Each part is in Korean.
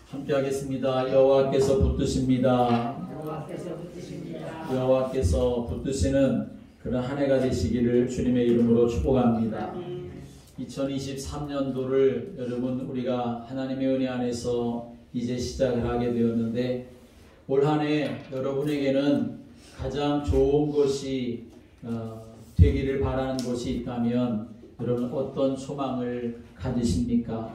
함께 하겠습니다. 여호와께서 붙드십니다. 여호와께서 붙드시는 그런 한 해가 되시기를 주님의 이름으로 축복합니다. 2023년도를 여러분 우리가 하나님의 은혜 안에서 이제 시작을 하게 되었는데, 올 한 해 여러분에게는 가장 좋은 것이 되기를 바라는 것이 있다면 여러분 어떤 소망을 가지십니까?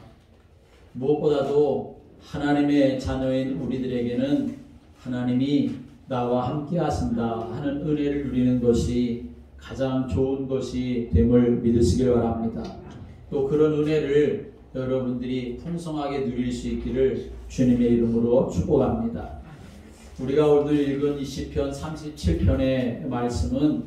무엇보다도 하나님의 자녀인 우리들에게는 하나님이 나와 함께 하신다 하는 은혜를 누리는 것이 가장 좋은 것이 됨을 믿으시길 바랍니다. 또 그런 은혜를 여러분들이 풍성하게 누릴 수 있기를 주님의 이름으로 축복합니다. 우리가 오늘 읽은 이 시편 37편의 말씀은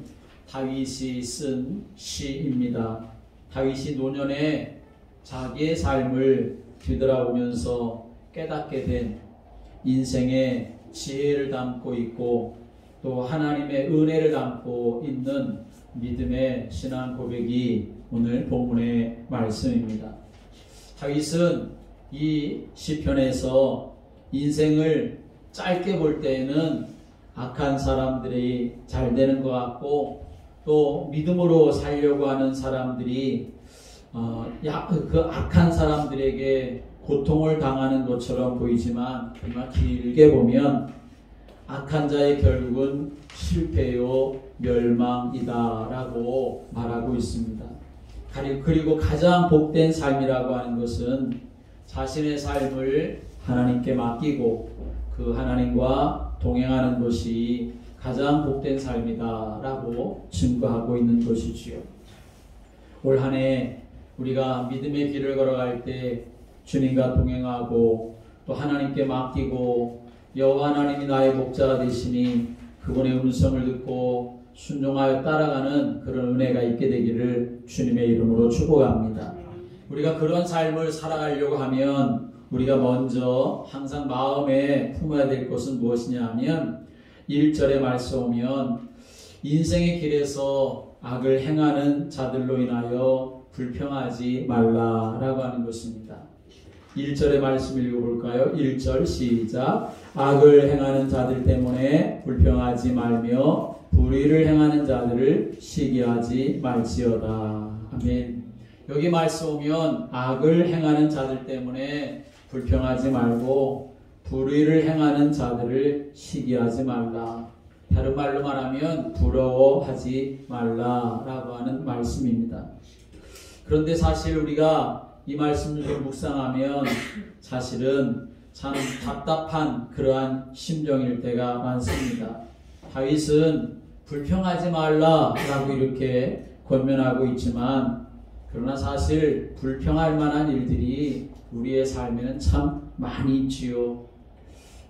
다윗이 쓴 시입니다. 다윗이 노년에 자기의 삶을 뒤돌아보면서 깨닫게 된 인생의 지혜를 담고 있고 또 하나님의 은혜를 담고 있는 믿음의 신앙 고백이 오늘 본문의 말씀입니다. 다윗은 이 시편에서 인생을 짧게 볼 때에는 악한 사람들이 잘 되는 것 같고 또 믿음으로 살려고 하는 사람들이 그 악한 사람들에게 고통을 당하는 것처럼 보이지만 정말 길게 보면 악한 자의 결국은 실패요 멸망이다 라고 말하고 있습니다. 그리고 가장 복된 삶이라고 하는 것은 자신의 삶을 하나님께 맡기고 그 하나님과 동행하는 것이 가장 복된 삶이다 라고 증거하고 있는 것이지요. 올 한 해 우리가 믿음의 길을 걸어갈 때 주님과 동행하고 또 하나님께 맡기고 여호와 하나님이 나의 목자가 되시니 그분의 음성을 듣고 순종하여 따라가는 그런 은혜가 있게 되기를 주님의 이름으로 축복합니다. 우리가 그런 삶을 살아가려고 하면 우리가 먼저 항상 마음에 품어야 될 것은 무엇이냐 하면 1절에 말씀 오면 인생의 길에서 악을 행하는 자들로 인하여 불평하지 말라라고 하는 것입니다. 1절의 말씀 읽어볼까요? 1절 시작. 악을 행하는 자들 때문에 불평하지 말며 불의를 행하는 자들을 시기하지 말지어다. 아멘. 여기 말씀 오면 악을 행하는 자들 때문에 불평하지 말고 불의를 행하는 자들을 시기하지 말라. 다른 말로 말하면 부러워하지 말라라고 하는 말씀입니다. 그런데 사실 우리가 이 말씀을 좀 묵상하면 사실은 참 답답한 그러한 심정일 때가 많습니다. 다윗은 불평하지 말라라고 이렇게 권면하고 있지만 그러나 사실 불평할 만한 일들이 우리의 삶에는 참 많이 있지요.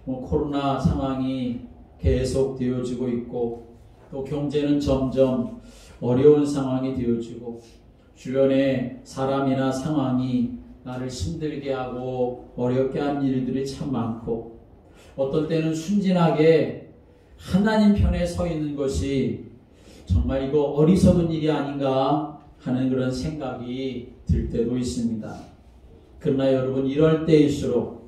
코로나 상황이 계속 되어지고 있고 또 경제는 점점 어려운 상황이 되어지고 주변에 사람이나 상황이 나를 힘들게 하고 어렵게 하는 일들이 참 많고 어떤 때는 순진하게 하나님 편에 서 있는 것이 정말 이거 어리석은 일이 아닌가 하는 그런 생각이 들 때도 있습니다. 그러나 여러분 이럴 때일수록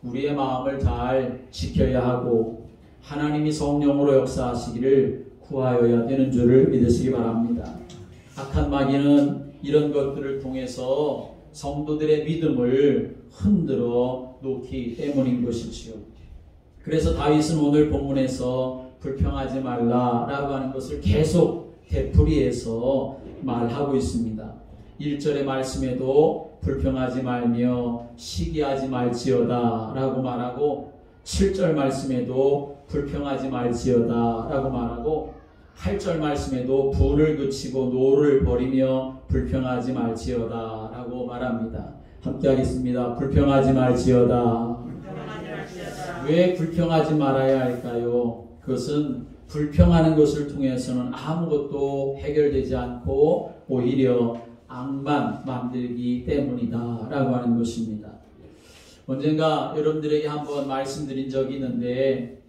우리의 마음을 잘 지켜야 하고 하나님이 성령으로 역사하시기를 구하여야 되는 줄을 믿으시기 바랍니다. 악한 마귀는 이런 것들을 통해서 성도들의 믿음을 흔들어 놓기 때문인 것이지요. 그래서 다윗은 오늘 본문에서 불평하지 말라라고 하는 것을 계속 되풀이해서 말하고 있습니다. 1절의 말씀에도 불평하지 말며 시기하지 말지어다 라고 말하고 7절 말씀에도 불평하지 말지어다 라고 말하고 8절 말씀에도 분을 그치고 노를 버리며 불평하지 말지어다 라고 말합니다. 함께 하겠습니다. 불평하지 말지어다. 왜 불평하지 말아야 할까요? 그것은 불평하는 것을 통해서는 아무것도 해결되지 않고 오히려 악만 만들기 때문이다 라고 하는 것입니다. 언젠가 여러분들에게 한번 말씀드린 적이 있는데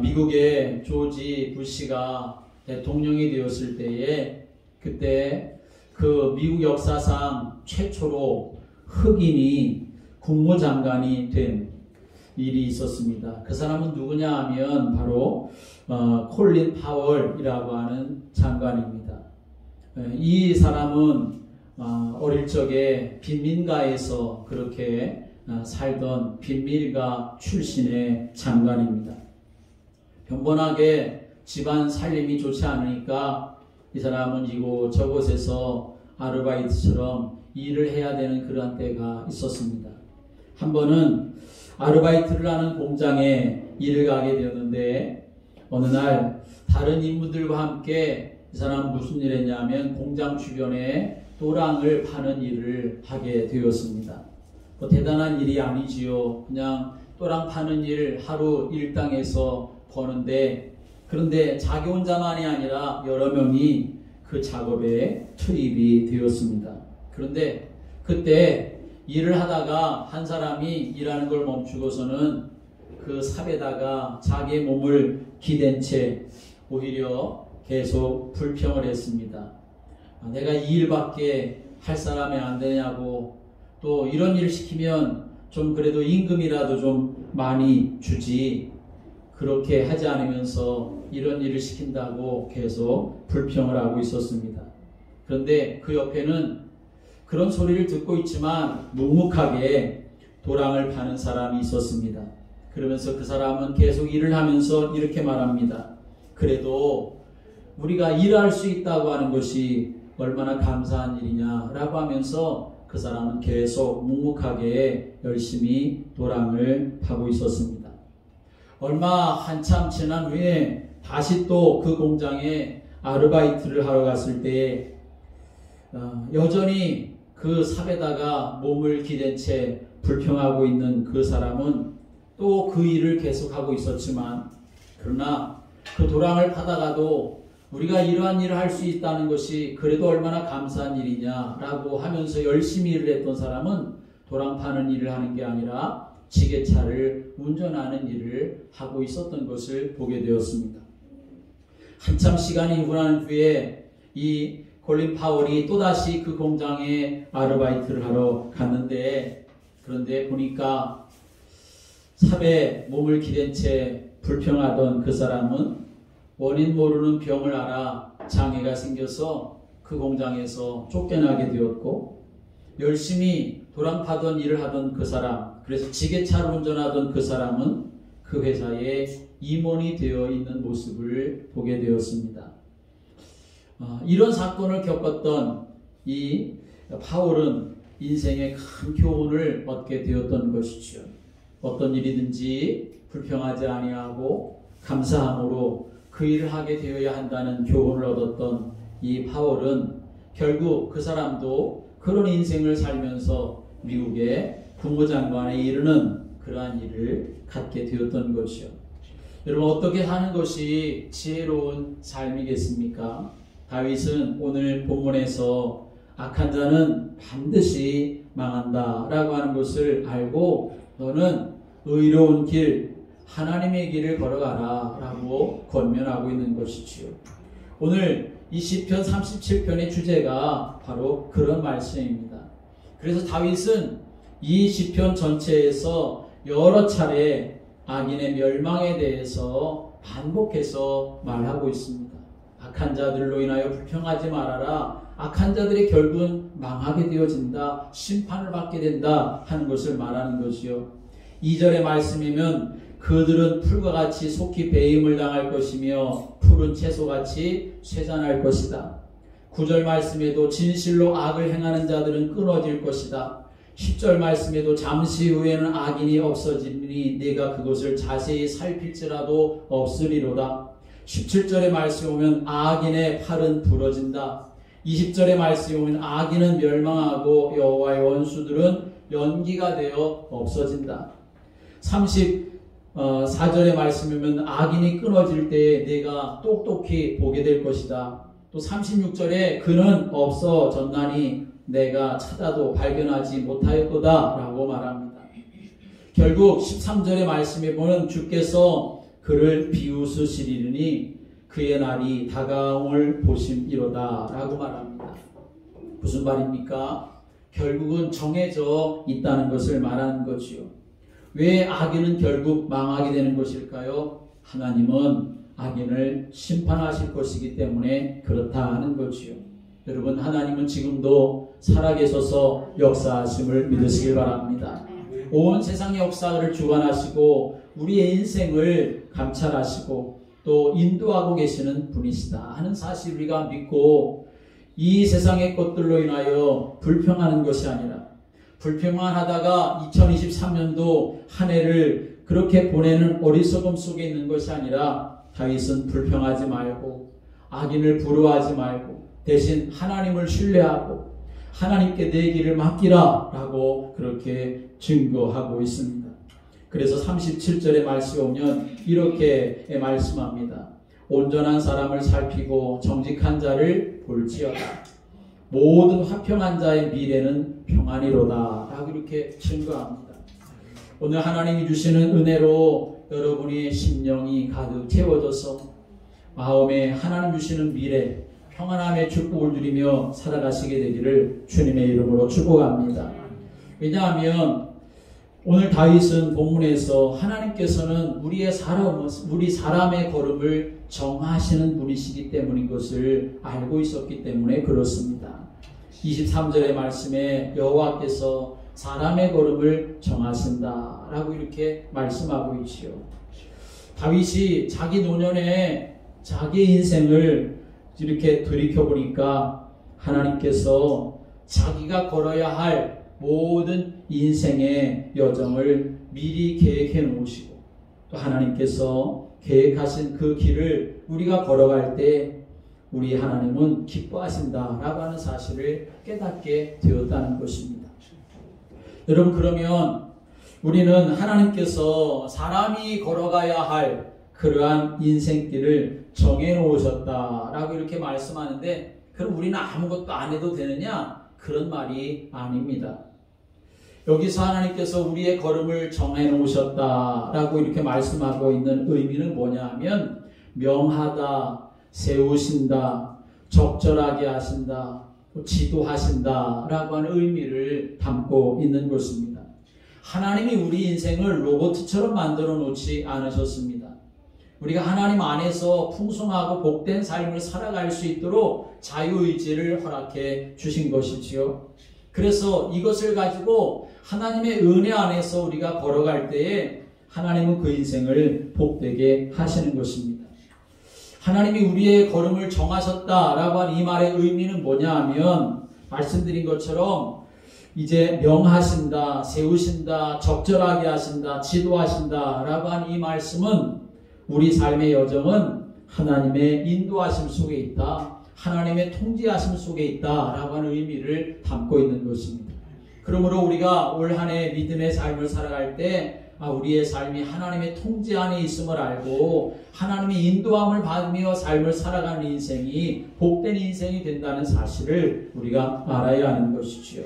미국의 조지 부시가 대통령이 되었을 때에 그때 그 미국 역사상 최초로 흑인이 국무장관이 된 일이 있었습니다. 그 사람은 누구냐 하면 바로 콜린 파월이라고 하는 장관입니다. 이 사람은 어릴 적에 빈민가에서 그렇게 살던 빈민가 출신의 장관입니다. 평범하게 집안 살림이 좋지 않으니까 이 사람은 이곳 저곳에서 아르바이트처럼 일을 해야 되는 그런 때가 있었습니다. 한 번은 아르바이트를 하는 공장에 일을 가게 되었는데 어느 날 다른 인물들과 함께 이 사람은 무슨 일을 했냐면 공장 주변에 또랑을 파는 일을 하게 되었습니다. 뭐 대단한 일이 아니지요. 그냥 또랑 파는 일 하루 일당에서 버는데 그런데 자기 혼자만이 아니라 여러 명이 그 작업에 투입이 되었습니다. 그런데 그때 일을 하다가 한 사람이 일하는 걸 멈추고서는 그 삽에다가 자기의 몸을 기댄 채 오히려 계속 불평을 했습니다. 내가 이 일밖에 할 사람이 안 되냐고, 또 이런 일을 시키면 좀 그래도 임금이라도 좀 많이 주지, 그렇게 하지 않으면서 이런 일을 시킨다고 계속 불평을 하고 있었습니다. 그런데 그 옆에는 그런 소리를 듣고 있지만 묵묵하게 도랑을 파는 사람이 있었습니다. 그러면서 그 사람은 계속 일을 하면서 이렇게 말합니다. 그래도 우리가 일할 수 있다고 하는 것이 얼마나 감사한 일이냐라고 하면서 그 사람은 계속 묵묵하게 열심히 도랑을 파고 있었습니다. 얼마 한참 지난 후에 다시 또 그 공장에 아르바이트를 하러 갔을 때 여전히 그 삽에다가 몸을 기댄 채 불평하고 있는 그 사람은 또 그 일을 계속하고 있었지만, 그러나 그 도랑을 파다가도 우리가 이러한 일을 할 수 있다는 것이 그래도 얼마나 감사한 일이냐라고 하면서 열심히 일을 했던 사람은 도랑 파는 일을 하는 게 아니라 지게차를 운전하는 일을 하고 있었던 것을 보게 되었습니다. 한참 시간이 지난 후에 이 콜린 파월이 또다시 그 공장에 아르바이트를 하러 갔는데, 그런데 보니까 삽에 몸을 기댄 채 불평하던 그 사람은 원인 모르는 병을 앓아 장애가 생겨서 그 공장에서 쫓겨나게 되었고, 열심히 도랑 파던 일을 하던 그 사람, 그래서 지게차를 운전하던 그 사람은 그 회사에 임원이 되어 있는 모습을 보게 되었습니다. 이런 사건을 겪었던 이 파월은 인생의 큰 교훈을 얻게 되었던 것이죠. 어떤 일이든지 불평하지 아니하고 감사함으로 그 일을 하게 되어야 한다는 교훈을 얻었던 이 파월은 결국 그 사람도 그런 인생을 살면서 미국의 국무장관에 이르는 그러한 일을 갖게 되었던 것이요. 여러분, 어떻게 사는 것이 지혜로운 삶이겠습니까? 다윗은 오늘 본문에서 악한 자는 반드시 망한다 라고 하는 것을 알고 너는 의로운 길, 하나님의 길을 걸어가라 라고 권면하고 있는 것이지요. 오늘 이 시편 37편의 주제가 바로 그런 말씀입니다. 그래서 다윗은 이 시편 전체에서 여러 차례 악인의 멸망에 대해서 반복해서 말하고 있습니다. 악한 자들로 인하여 불평하지 말아라. 악한 자들의 결국은 망하게 되어진다. 심판을 받게 된다 하는 것을 말하는 것이요. 2절의 말씀이면 그들은 풀과 같이 속히 배임을 당할 것이며 푸른 채소같이 쇠잔할 것이다. 9절 말씀에도 진실로 악을 행하는 자들은 끊어질 것이다. 10절 말씀에도 잠시 후에는 악인이 없어지니 네가 그것을 자세히 살필지라도 없으리로다. 17절의 말씀에 오면 악인의 팔은 부러진다. 20절의 말씀에 오면 악인은 멸망하고 여호와의 원수들은 연기가 되어 없어진다. 34절의 말씀에 오면 악인이 끊어질 때에 네가 똑똑히 보게 될 것이다. 또 36절에 그는 없어졌나니 내가 찾아도 발견하지 못하였도다 라고 말합니다. 결국 13절의 말씀에 보면 주께서 그를 비웃으시리니 그의 날이 다가옴을 보심이로다 라고 말합니다. 무슨 말입니까? 결국은 정해져 있다는 것을 말하는 거지요. 왜 악인은 결국 망하게 되는 것일까요? 하나님은 악인을 심판하실 것이기 때문에 그렇다 하는 거지요. 여러분, 하나님은 지금도 살아계셔서 역사하심을 믿으시길 바랍니다. 온 세상의 역사를 주관하시고 우리의 인생을 감찰하시고 또 인도하고 계시는 분이시다 하는 사실 우리가 믿고 이 세상의 것들로 인하여 불평하는 것이 아니라 불평만 하다가 2023년도 한 해를 그렇게 보내는 어리석음 속에 있는 것이 아니라 다윗은 불평하지 말고 악인을 부러워하지 말고 대신 하나님을 신뢰하고 하나님께 내 길을 맡기라 라고 그렇게 증거하고 있습니다. 그래서 37절의 말씀에 오면 이렇게 말씀합니다. 온전한 사람을 살피고 정직한 자를 볼지어다. 모든 화평한 자의 미래는 평안이로다 라고 이렇게 증거합니다. 오늘 하나님이 주시는 은혜로 여러분의 심령이 가득 채워져서 마음에 하나님 주시는 미래 평안함의 축복을 누리며 살아가시게 되기를 주님의 이름으로 축복합니다. 왜냐하면 오늘 다윗은 본문에서 하나님께서는 우리 사람의 걸음을 정하시는 분이시기 때문인 것을 알고 있었기 때문에 그렇습니다. 23절의 말씀에 여호와께서 사람의 걸음을 정하신다 라고 이렇게 말씀하고 있지요. 다윗이 자기 노년에 자기 인생을 이렇게 돌이켜보니까 하나님께서 자기가 걸어야 할 모든 인생의 여정을 미리 계획해 놓으시고 또 하나님께서 계획하신 그 길을 우리가 걸어갈 때 우리 하나님은 기뻐하신다라고 하는 사실을 깨닫게 되었다는 것입니다. 여러분, 그러면 우리는 하나님께서 사람이 걸어가야 할 그러한 인생길을 정해놓으셨다라고 이렇게 말씀하는데 그럼 우리는 아무것도 안 해도 되느냐? 그런 말이 아닙니다. 여기서 하나님께서 우리의 걸음을 정해놓으셨다라고 이렇게 말씀하고 있는 의미는 뭐냐 하면 명하다, 세우신다, 적절하게 하신다, 지도하신다 라고 하는 의미를 담고 있는 것입니다. 하나님이 우리 인생을 로봇처럼 만들어 놓지 않으셨습니다. 우리가 하나님 안에서 풍성하고 복된 삶을 살아갈 수 있도록 자유의지를 허락해 주신 것이지요. 그래서 이것을 가지고 하나님의 은혜 안에서 우리가 걸어갈 때에 하나님은 그 인생을 복되게 하시는 것입니다. 하나님이 우리의 걸음을 정하셨다라고 하는 이 말의 의미는 뭐냐 하면 말씀드린 것처럼 이제 명하신다, 세우신다, 적절하게 하신다, 지도하신다 라고 하는 이 말씀은 우리 삶의 여정은 하나님의 인도하심 속에 있다, 하나님의 통제하심 속에 있다라고 하는 의미를 담고 있는 것입니다. 그러므로 우리가 올 한 해 믿음의 삶을 살아갈 때 우리의 삶이 하나님의 통제 안에 있음을 알고 하나님의 인도함을 받으며 삶을 살아가는 인생이 복된 인생이 된다는 사실을 우리가 알아야 하는 것이지요.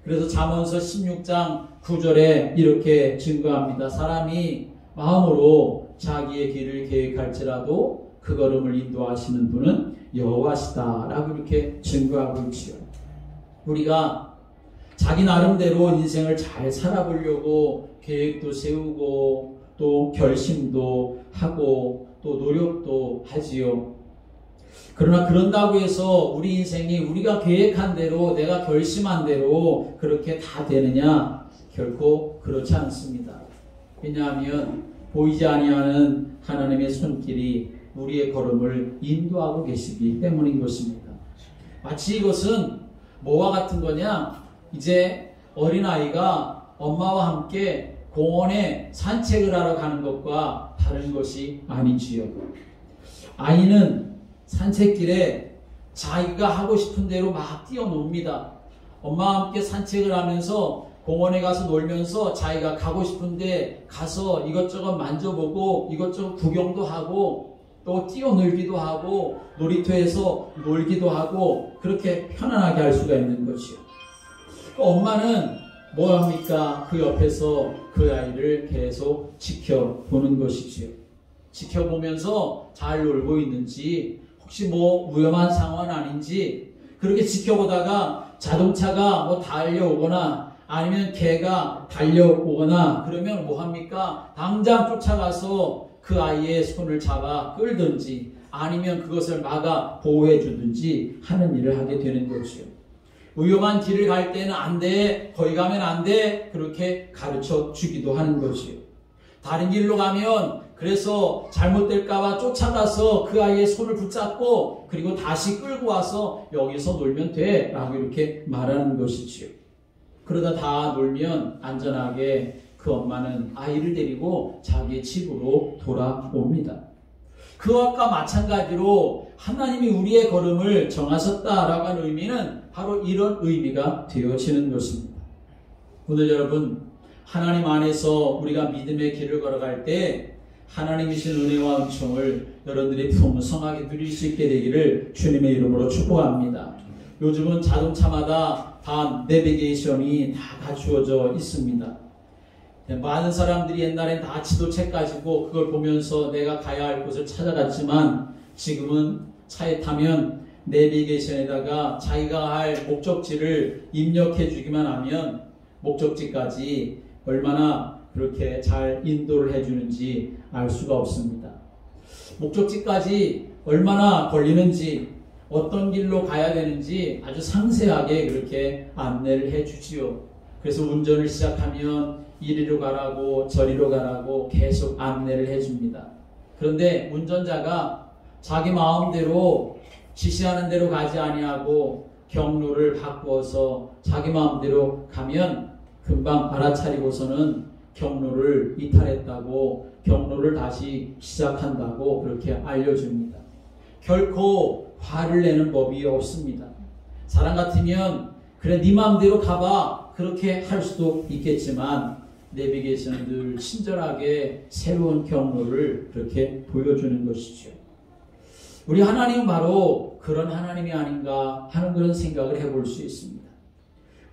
그래서 잠언서 16장 9절에 이렇게 증거합니다. 사람이 마음으로 자기의 길을 계획할지라도 그 걸음을 인도하시는 분은 여호와시다 라고 이렇게 증거하고 있지요. 우리가 자기 나름대로 인생을 잘 살아보려고 계획도 세우고 또 결심도 하고 또 노력도 하지요. 그러나 그런다고 해서 우리 인생이 우리가 계획한 대로 내가 결심한 대로 그렇게 다 되느냐? 결코 그렇지 않습니다. 왜냐하면 보이지 아니하는 하나님의 손길이 우리의 걸음을 인도하고 계시기 때문인 것입니다. 마치 이것은 뭐와 같은 거냐? 이제 어린아이가 엄마와 함께 공원에 산책을 하러 가는 것과 다른 것이 아니지요. 아이는 산책길에 자기가 하고 싶은 대로 막 뛰어놉니다. 엄마와 함께 산책을 하면서 공원에 가서 놀면서 자기가 가고 싶은데 가서 이것저것 만져보고 이것저것 구경도 하고 또 뛰어놀기도 하고 놀이터에서 놀기도 하고 그렇게 편안하게 할 수가 있는 것이요. 엄마는 뭐 합니까? 그 옆에서 그 아이를 계속 지켜보는 것이지요. 지켜보면서 잘 놀고 있는지 혹시 뭐 위험한 상황은 아닌지 그렇게 지켜보다가 자동차가 뭐 달려오거나 아니면 개가 달려오거나 그러면 뭐 합니까? 당장 쫓아가서 그 아이의 손을 잡아 끌든지 아니면 그것을 막아 보호해 주든지 하는 일을 하게 되는 거죠. 위험한 길을 갈 때는 안 돼, 거기 가면 안 돼, 그렇게 가르쳐 주기도 하는 거지요. 다른 길로 가면 그래서 잘못될까봐 쫓아가서 그 아이의 손을 붙잡고 그리고 다시 끌고 와서 여기서 놀면 돼 라고 이렇게 말하는 것이지요. 그러다 다 놀면 안전하게 그 엄마는 아이를 데리고 자기의 집으로 돌아옵니다. 그와 마찬가지로 하나님이 우리의 걸음을 정하셨다라고 하는 의미는 바로 이런 의미가 되어지는 것입니다. 오늘 여러분, 하나님 안에서 우리가 믿음의 길을 걸어갈 때 하나님이신 은혜와 은총을 여러분들이 풍성하게 누릴 수 있게 되기를 주님의 이름으로 축복합니다. 요즘은 자동차마다 다 내비게이션이 다 갖추어져 있습니다. 많은 사람들이 옛날엔 다 지도책 가지고 그걸 보면서 내가 가야 할 곳을 찾아갔지만 지금은 차에 타면 내비게이션에다가 자기가 할 목적지를 입력해 주기만 하면 목적지까지 얼마나 그렇게 잘 인도를 해주는지 알 수가 없습니다. 목적지까지 얼마나 걸리는지 어떤 길로 가야 되는지 아주 상세하게 그렇게 안내를 해주지요. 그래서 운전을 시작하면 이리로 가라고 저리로 가라고 계속 안내를 해줍니다. 그런데 운전자가 자기 마음대로 지시하는 대로 가지 아니하고 경로를 바꾸어서 자기 마음대로 가면 금방 알아차리고서는 경로를 이탈했다고 경로를 다시 시작한다고 그렇게 알려줍니다. 결코 화를 내는 법이 없습니다. 사람 같으면 그래 네 마음대로 가봐 그렇게 할 수도 있겠지만 내비게이션은 늘 친절하게 새로운 경로를 그렇게 보여주는 것이죠. 우리 하나님은 바로 그런 하나님이 아닌가 하는 그런 생각을 해볼 수 있습니다.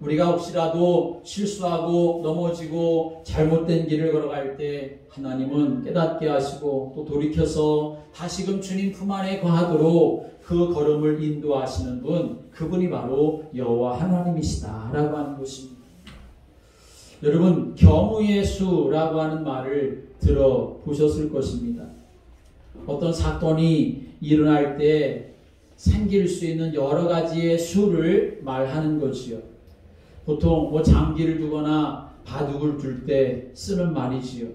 우리가 혹시라도 실수하고 넘어지고 잘못된 길을 걸어갈 때 하나님은 깨닫게 하시고 또 돌이켜서 다시금 주님 품 안에 거하도록 그 걸음을 인도하시는 분, 그분이 바로 여호와 하나님이시다라고 하는 것입니다. 여러분, 경우의 수라고 하는 말을 들어보셨을 것입니다. 어떤 사건이 일어날 때 생길 수 있는 여러 가지의 수를 말하는 것이요. 보통 뭐 장기를 두거나 바둑을 둘 때 쓰는 말이지요.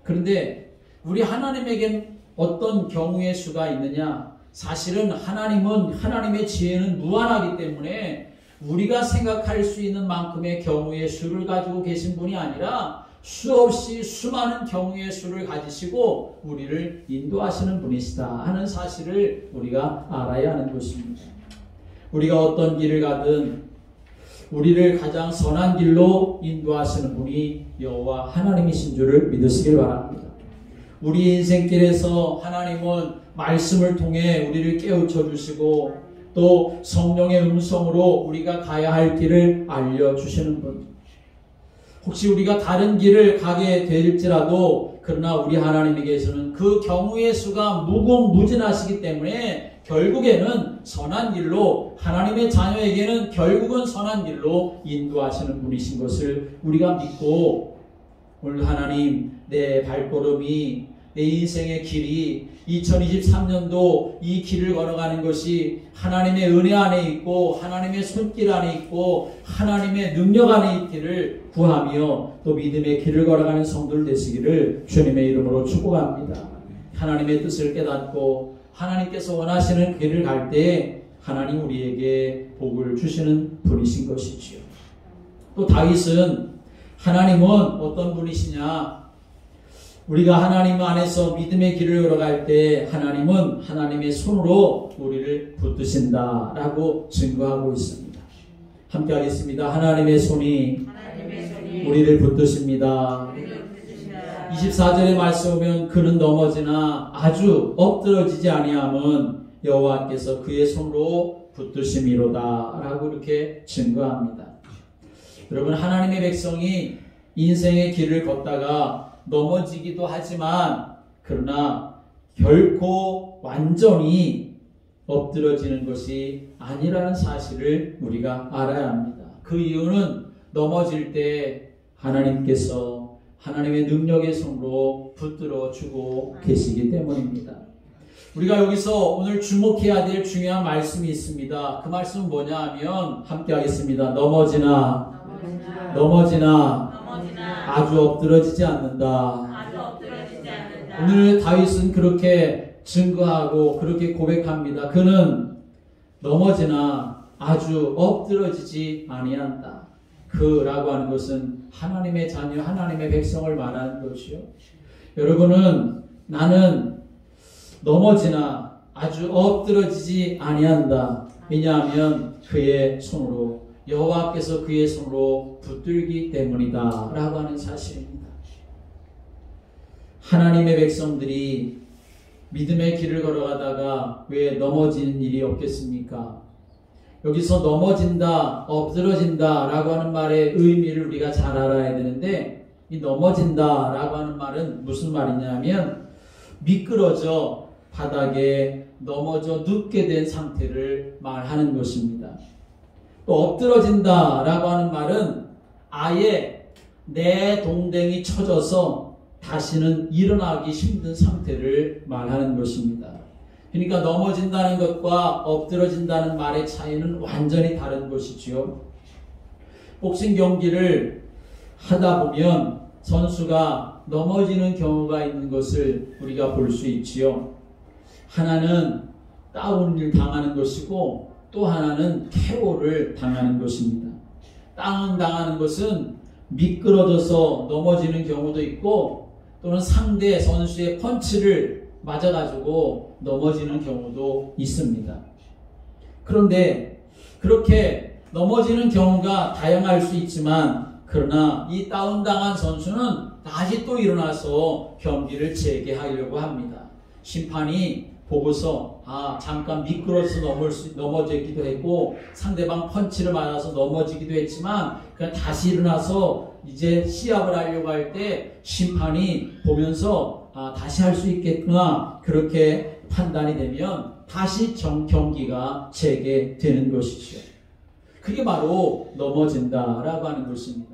그런데 우리 하나님에겐 어떤 경우의 수가 있느냐? 사실은 하나님은 하나님의 지혜는 무한하기 때문에 우리가 생각할 수 있는 만큼의 경우의 수를 가지고 계신 분이 아니라 수없이 수많은 경우의 수를 가지시고 우리를 인도하시는 분이시다 하는 사실을 우리가 알아야 하는 것입니다. 우리가 어떤 길을 가든 우리를 가장 선한 길로 인도하시는 분이 여호와 하나님이신 줄을 믿으시길 바랍니다. 우리 인생길에서 하나님은 말씀을 통해 우리를 깨우쳐 주시고 또 성령의 음성으로 우리가 가야 할 길을 알려주시는 분. 혹시 우리가 다른 길을 가게 될지라도 그러나 우리 하나님에게서는 그 경우의 수가 무궁무진하시기 때문에 결국에는 선한 길로 하나님의 자녀에게는 결국은 선한 길로 인도하시는 분이신 것을 우리가 믿고 오늘 하나님 내 발걸음이 내 인생의 길이 2023년도 이 길을 걸어가는 것이 하나님의 은혜 안에 있고 하나님의 손길 안에 있고 하나님의 능력 안에 있기를 구하며 또 믿음의 길을 걸어가는 성도들 되시기를 주님의 이름으로 축복합니다. 하나님의 뜻을 깨닫고 하나님께서 원하시는 길을 갈 때 하나님 우리에게 복을 주시는 분이신 것이지요. 또 다윗은 하나님은 어떤 분이시냐? 우리가 하나님 안에서 믿음의 길을 걸어갈 때 하나님은 하나님의 손으로 우리를 붙드신다라고 증거하고 있습니다. 함께 하겠습니다. 하나님의 손이 우리를 붙드십니다. 24절의 말씀 보면 그는 넘어지나 아주 엎드러지지 아니함은 여호와께서 그의 손으로 붙드심이로다 라고 이렇게 증거합니다. 여러분, 하나님의 백성이 인생의 길을 걷다가 넘어지기도 하지만 그러나 결코 완전히 엎드러지는 것이 아니라는 사실을 우리가 알아야 합니다. 그 이유는 넘어질 때 하나님께서 하나님의 능력의 손으로 붙들어 주고 계시기 때문입니다. 우리가 여기서 오늘 주목해야 될 중요한 말씀이 있습니다. 그 말씀은 뭐냐 하면 함께 하겠습니다. 넘어지나 아주 엎드러지지 않는다. 오늘 다윗은 그렇게 증거하고 그렇게 고백합니다. 그는 넘어지나 아주 엎드러지지 아니한다. 그라고 하는 것은 하나님의 자녀, 하나님의 백성을 말하는 것이요. 여러분은 나는 넘어지나 아주 엎드러지지 아니한다. 왜냐하면 그의 손으로, 여호와께서 그의 손으로 붙들기 때문이다 라고 하는 사실입니다. 하나님의 백성들이 믿음의 길을 걸어가다가 왜 넘어지는 일이 없겠습니까? 여기서 넘어진다, 엎드러진다 라고 하는 말의 의미를 우리가 잘 알아야 되는데, 이 넘어진다 라고 하는 말은 무슨 말이냐면 미끄러져 바닥에 넘어져 눕게 된 상태를 말하는 것입니다. 또 엎드러진다 라고 하는 말은 아예 내 동댕이 쳐져서 다시는 일어나기 힘든 상태를 말하는 것입니다. 그러니까 넘어진다는 것과 엎드러진다는 말의 차이는 완전히 다른 것이지요. 복싱 경기를 하다 보면 선수가 넘어지는 경우가 있는 것을 우리가 볼 수 있지요. 하나는 다운을 당하는 것이고 또 하나는 KO를 당하는 것입니다. 다운 당하는 것은 미끄러져서 넘어지는 경우도 있고 또는 상대 선수의 펀치를 맞아가지고 넘어지는 경우도 있습니다. 그런데 그렇게 넘어지는 경우가 다양할 수 있지만 그러나 이 다운당한 선수는 다시 또 일어나서 경기를 재개하려고 합니다. 심판이 보고서 잠깐 미끄러져서 넘어지기도 했고 상대방 펀치를 맞아서 넘어지기도 했지만 그냥 다시 일어나서 이제 시합을 하려고 할 때 심판이 보면서 다시 할 수 있겠구나 그렇게 판단이 되면 다시 경기가 재개되는 것이죠. 그게 바로 넘어진다라고 하는 것입니다.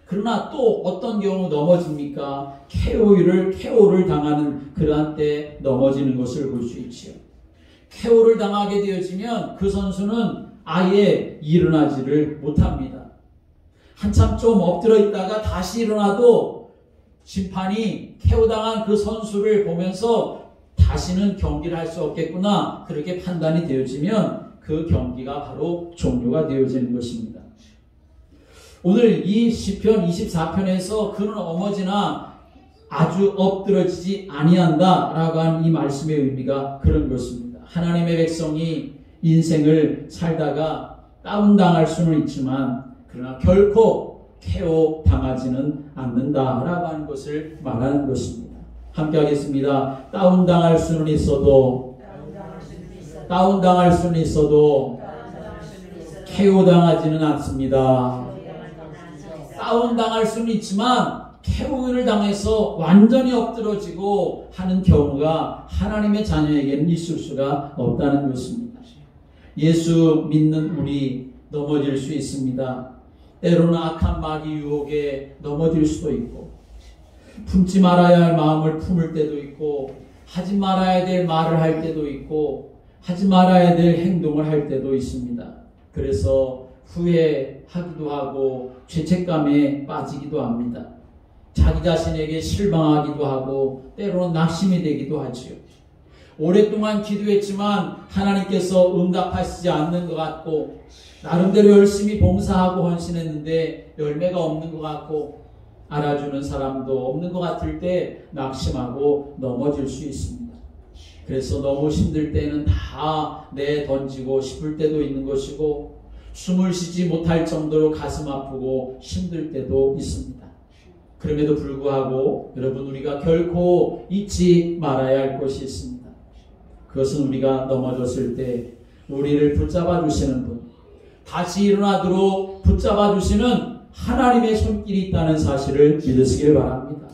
그러나 또 어떤 경우 넘어집니까? KO를 당하는 그러한 때 넘어지는 것을 볼 수 있지요. KO를 당하게 되어지면 그 선수는 아예 일어나지를 못합니다. 한참 좀 엎드려 있다가 다시 일어나도 심판이 KO 당한 그 선수를 보면서 다시는 경기를 할 수 없겠구나 그렇게 판단이 되어지면 그 경기가 바로 종료가 되어지는 것입니다. 오늘 이 시편 24편에서 그는 넘어지나 아주 엎드러지지 아니한다 라고 하는 이 말씀의 의미가 그런 것입니다. 하나님의 백성이 인생을 살다가 다운당할 수는 있지만 그러나 결코 KO 당하지는 않는다 라고 하는 것을 말하는 것입니다. 함께 하겠습니다. 다운당할 수는 있어도 KO 당하지는 않습니다. 다운당할 수는 있지만 KO를 당해서 완전히 엎드러지고 하는 경우가 하나님의 자녀에게는 있을 수가 없다는 것입니다. 예수 믿는 우리 넘어질 수 있습니다. 때로는 악한 마귀 유혹에 넘어질 수도 있고 품지 말아야 할 마음을 품을 때도 있고 하지 말아야 될 말을 할 때도 있고 하지 말아야 될 행동을 할 때도 있습니다. 그래서 후회하기도 하고 죄책감에 빠지기도 합니다. 자기 자신에게 실망하기도 하고 때로는 낙심이 되기도 하지요. 오랫동안 기도했지만 하나님께서 응답하시지 않는 것 같고 나름대로 열심히 봉사하고 헌신했는데 열매가 없는 것 같고 알아주는 사람도 없는 것 같을 때 낙심하고 넘어질 수 있습니다. 그래서 너무 힘들 때는 다 내던지고 싶을 때도 있는 것이고 숨을 쉬지 못할 정도로 가슴 아프고 힘들 때도 있습니다. 그럼에도 불구하고 여러분 우리가 결코 잊지 말아야 할 것이 있습니다. 그것은 우리가 넘어졌을 때 우리를 붙잡아 주시는 분, 다시 일어나도록 붙잡아 주시는 하나님의 손길이 있다는 사실을 믿으시길 바랍니다.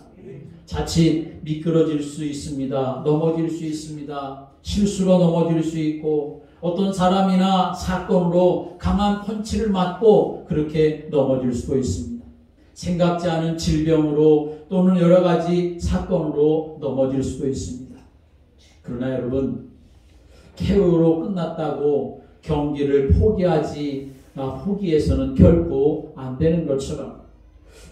자칫 미끄러질 수 있습니다. 넘어질 수 있습니다. 실수로 넘어질 수 있고 어떤 사람이나 사건으로 강한 펀치를 맞고 그렇게 넘어질 수도 있습니다. 생각지 않은 질병으로 또는 여러 가지 사건으로 넘어질 수도 있습니다. 그러나 여러분, KO로 끝났다고 경기를 포기해서는 결코 안 되는 것처럼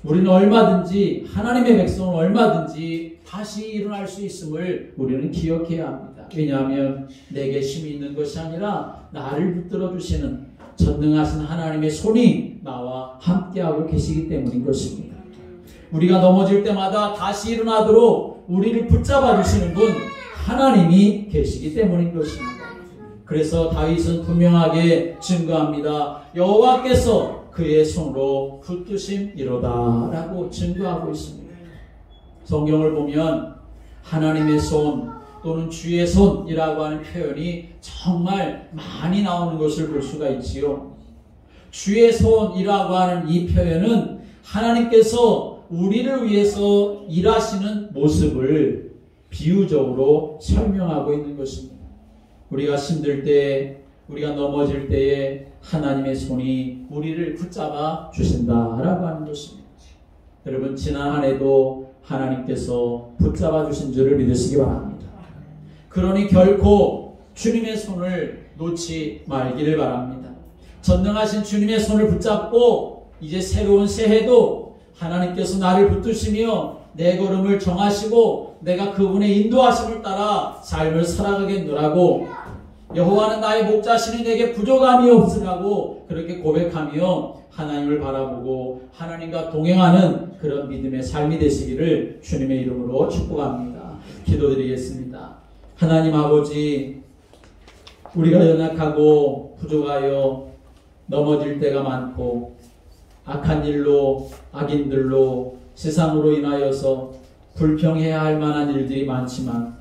우리는 얼마든지, 하나님의 백성은 얼마든지 다시 일어날 수 있음을 우리는 기억해야 합니다. 왜냐하면 내게 힘이 있는 것이 아니라 나를 붙들어 주시는 전능하신 하나님의 손이 나와 함께하고 계시기 때문인 것입니다. 우리가 넘어질 때마다 다시 일어나도록 우리를 붙잡아 주시는 분 하나님이 계시기 때문인 것입니다. 그래서 다윗은 분명하게 증거합니다. 여호와께서 그의 손으로 붙드심이로다 라고 증거하고 있습니다. 성경을 보면 하나님의 손 또는 주의 손이라고 하는 표현이 정말 많이 나오는 것을 볼 수가 있지요. 주의 손이라고 하는 이 표현은 하나님께서 우리를 위해서 일하시는 모습을 비유적으로 설명하고 있는 것입니다. 우리가 힘들 때, 우리가 넘어질 때에 하나님의 손이 우리를 붙잡아 주신다라고 하는 것입니다. 여러분, 지난 한 해도 하나님께서 붙잡아 주신 줄을 믿으시기 바랍니다. 그러니 결코 주님의 손을 놓지 말기를 바랍니다. 전능하신 주님의 손을 붙잡고 이제 새로운 새해도 하나님께서 나를 붙드시며 내 걸음을 정하시고 내가 그분의 인도하심을 따라 삶을 살아가겠노라고, 여호와는 나의 목자시니 내게 부족함이 없으라고 그렇게 고백하며 하나님을 바라보고 하나님과 동행하는 그런 믿음의 삶이 되시기를 주님의 이름으로 축복합니다. 기도드리겠습니다. 하나님 아버지, 우리가 연약하고 부족하여 넘어질 때가 많고 악한 일로, 악인들로, 세상으로 인하여서 불평해야 할 만한 일들이 많지만,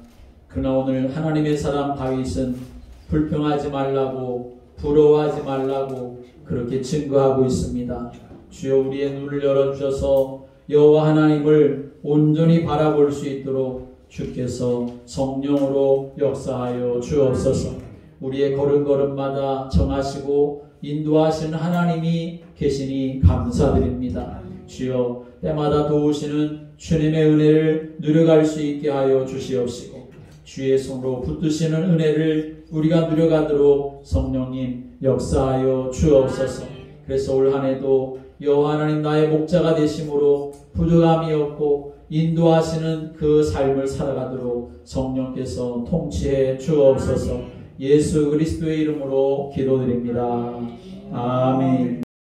그러나 오늘 하나님의 사람 다윗은 불평하지 말라고, 부러워하지 말라고 그렇게 증거하고 있습니다. 주여, 우리의 눈을 열어주셔서 여호와 하나님을 온전히 바라볼 수 있도록 주께서 성령으로 역사하여 주옵소서. 우리의 걸음걸음마다 정하시고 인도하시는 하나님이 계시니 감사드립니다. 주여, 때마다 도우시는 주님의 은혜를 누려갈 수 있게 하여 주시옵시고, 주의 손으로 붙드시는 은혜를 우리가 누려가도록 성령님 역사하여 주옵소서. 그래서 올 한 해도 여호와 하나님 나의 목자가 되심으로 부족함이 없고 인도하시는 그 삶을 살아가도록 성령께서 통치해 주옵소서. 예수 그리스도의 이름으로 기도드립니다. 아멘.